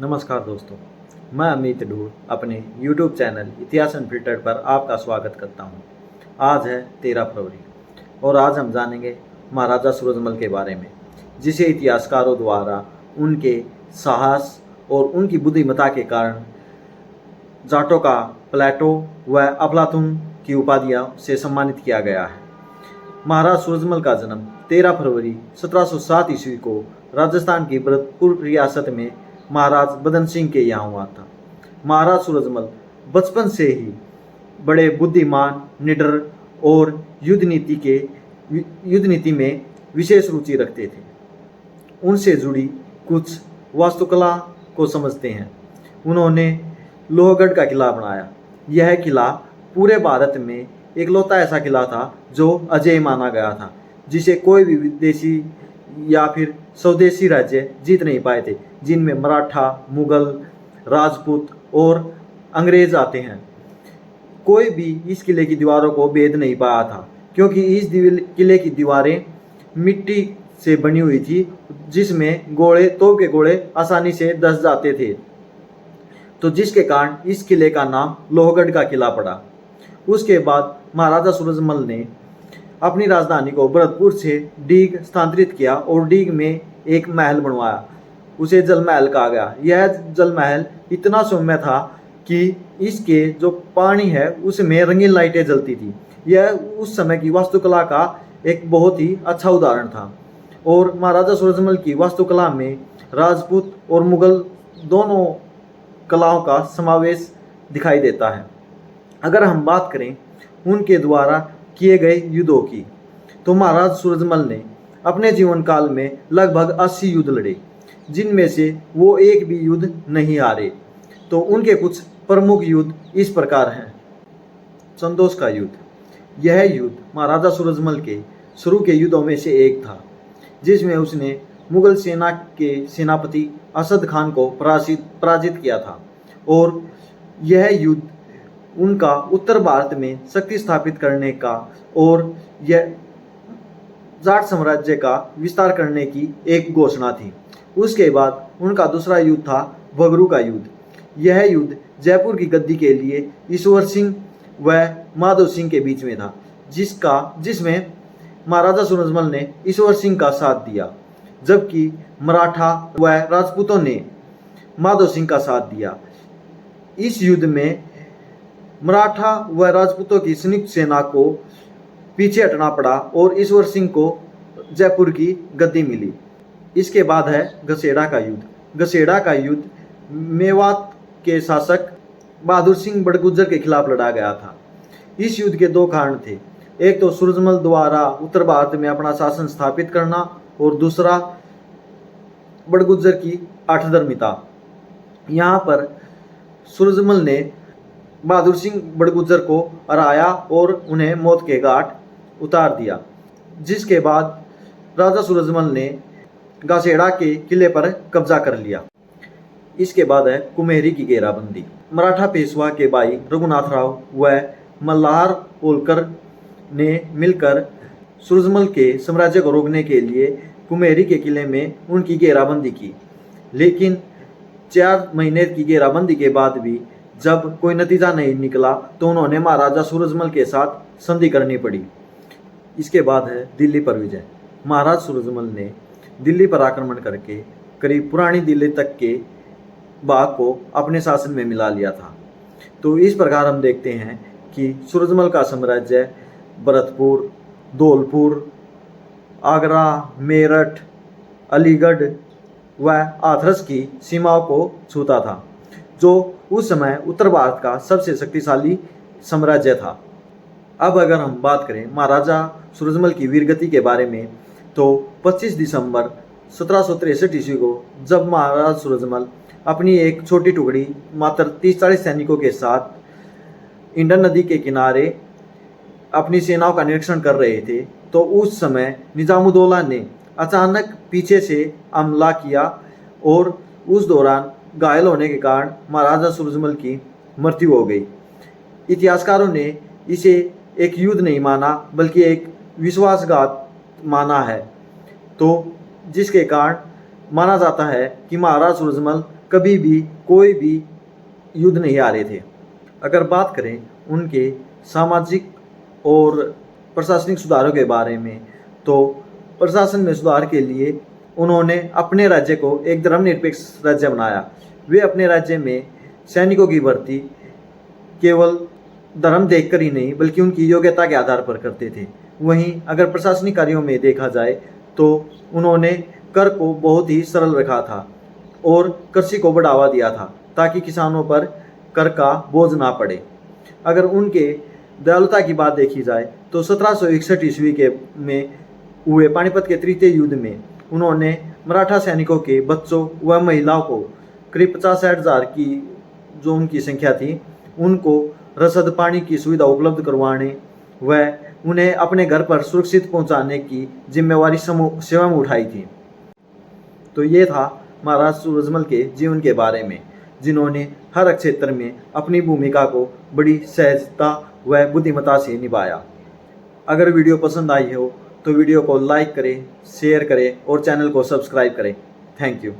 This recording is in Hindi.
नमस्कार दोस्तों, मैं अमित ढूर अपने YouTube चैनल इतिहास अनफिल्टर्ड पर आपका स्वागत करता हूं। आज है 13 फरवरी और आज हम जानेंगे महाराजा सूरजमल के बारे में, जिसे इतिहासकारों द्वारा उनके साहस और उनकी बुद्धिमत्ता के कारण जाटों का प्लेटो व अफलातून की उपाधियों से सम्मानित किया गया है। महाराज सूरजमल का जन्म 13 फरवरी 1707 ईस्वी को राजस्थान की भरतपुर रियासत में महाराज बदन सिंह के यहाँ हुआ था। महाराज सूरजमल बचपन से ही बड़े बुद्धिमान, निडर और युद्ध नीति में विशेष रुचि रखते थे। उनसे जुड़ी कुछ वास्तुकला को समझते हैं। उन्होंने लोहगढ़ का किला बनाया। यह किला पूरे भारत में एकलौता ऐसा किला था जो अजेय माना गया था, जिसे कोई भी विदेशी या फिर स्वदेशी राज्य जीत नहीं पाए थे, जिनमें मराठा, मुगल, राजपूत और अंग्रेज आते हैं। कोई भी इस किले की दीवारों को भेद नहीं पाया था, क्योंकि इस किले की दीवारें मिट्टी से बनी हुई थी, जिसमें तोप के गोले आसानी से धंस जाते थे, तो जिसके कारण इस किले का नाम लोहगढ़ का किला पड़ा। उसके बाद महाराजा सूरजमल ने अपनी राजधानी को भरतपुर से डीग स्थानांतरित किया और डीग में एक महल बनवाया। उसे जल महल कहा गया। यह जल महल इतना सौम्य था कि इसके जो पानी है उसमें रंगीन लाइटें जलती थी। यह उस समय की वास्तुकला का एक बहुत ही अच्छा उदाहरण था। और महाराजा सूरजमल की वास्तुकला में राजपूत और मुगल दोनों कलाओं का समावेश दिखाई देता है। अगर हम बात करें उनके द्वारा किए गए युद्धों की, तो महाराज सूरजमल ने अपने जीवन काल में लगभग 80 युद्ध लड़े, जिनमें से वो एक भी युद्ध नहीं हारे। तो उनके कुछ प्रमुख युद्ध इस प्रकार हैं। चंदोस का युद्ध। यह युद्ध महाराजा सूरजमल के शुरू के युद्धों में से एक था, जिसमें उसने मुगल सेना के सेनापति असद खान को पराजित किया था। और यह युद्ध उनका उत्तर भारत में शक्ति स्थापित करने का और यह जाट साम्राज्य का विस्तार करने की एक घोषणा थी। उसके बाद उनका दूसरा युद्ध था भगरू का युद्ध। यह युद्ध जयपुर की गद्दी के लिए ईश्वर सिंह व माधव सिंह के बीच में था, जिसमें महाराजा सूरजमल ने ईश्वर सिंह का साथ दिया, जबकि मराठा व राजपूतों ने माधव सिंह का साथ दिया। इस युद्ध में मराठा व राजपूतों की संयुक्त सेना को पीछे हटना पड़ा और ईश्वर सिंह को जयपुर की गद्दी मिली। इसके बाद है गसेड़ा का युद्ध। गसेड़ा का युद्ध मेवात के शासक बहादुर सिंह बड़गुजर के खिलाफ लड़ा गया था। इस युद्ध के दो कारण थे। एक तो सूरजमल द्वारा उत्तर भारत में अपना शासन स्थापित करना और दूसरा बड़गुजर की आठधर्मिता। यहाँ पर सूरजमल ने बहादुर सिंह बड़गुजर को हराया और उन्हें मौत के घाट उतार दिया, जिसके बाद राजा सूरजमल ने गसेड़ा के किले पर कब्जा कर लिया। इसके बाद है कुम्हेरी की घेराबंदी। मराठा पेशवा के भाई रघुनाथ राव व मल्हार होलकर ने मिलकर सूरजमल के साम्राज्य को रोकने के लिए कुम्हेरी के किले में उनकी घेराबंदी की। लेकिन 4 महीने की घेराबंदी के बाद भी जब कोई नतीजा नहीं निकला, तो उन्होंने महाराजा सूरजमल के साथ संधि करनी पड़ी। इसके बाद है दिल्ली पर विजय। महाराज सूरजमल ने दिल्ली पर आक्रमण करके करीब पुरानी दिल्ली तक के भाग को अपने शासन में मिला लिया था। तो इस प्रकार हम देखते हैं कि सूरजमल का साम्राज्य भरतपुर, धौलपुर, आगरा, मेरठ, अलीगढ़ व हाथरस की सीमाओं को छूता था, जो उस समय उत्तर भारत का सबसे शक्तिशाली साम्राज्य था। अब अगर हम बात करें महाराजा सूरजमल की वीरगति के बारे में, तो 25 दिसंबर 1763 ईस्वी को जब महाराज सूरजमल अपनी एक छोटी टुकड़ी मात्र 30-40 सैनिकों के साथ इंडन नदी के किनारे अपनी सेनाओं का निरीक्षण कर रहे थे, तो उस समय निजामुद्दौला ने अचानक पीछे से हमला किया और उस दौरान घायल होने के कारण महाराजा सूरजमल की मृत्यु हो गई। इतिहासकारों ने इसे एक युद्ध नहीं माना, बल्कि एक विश्वासघात माना है, तो जिसके कारण माना जाता है कि महाराज सूरजमल कभी भी कोई भी युद्ध नहीं हारे थे। अगर बात करें उनके सामाजिक और प्रशासनिक सुधारों के बारे में, तो प्रशासन में सुधार के लिए उन्होंने अपने राज्य को एक धर्मनिरपेक्ष राज्य बनाया। वे अपने राज्य में सैनिकों की भर्ती केवल धर्म देखकर ही नहीं बल्कि उनकी योग्यता के आधार पर करते थे। वहीं अगर प्रशासनिक कार्यों में देखा जाए तो उन्होंने कर को बहुत ही सरल रखा था और कृषि को बढ़ावा दिया था ताकि किसानों पर कर का बोझ ना पड़े। अगर उनके दयालुता की बात देखी जाए तो 1761 ईस्वी के में हुए पानीपत के तृतीय युद्ध में उन्होंने मराठा सैनिकों के बच्चों व महिलाओं को करीब 50-60 हज़ार की जो उनकी संख्या थी उनको रसद पानी की सुविधा उपलब्ध करवाने व उन्हें अपने घर पर सुरक्षित पहुंचाने की जिम्मेवारी सेवा में उठाई थी। तो ये था महाराज सूरजमल के जीवन के बारे में, जिन्होंने हर क्षेत्र में अपनी भूमिका को बड़ी सहजता व बुद्धिमत्ता से निभाया। अगर वीडियो पसंद आई हो तो वीडियो को लाइक करें, शेयर करें और चैनल को सब्सक्राइब करें। Thank you.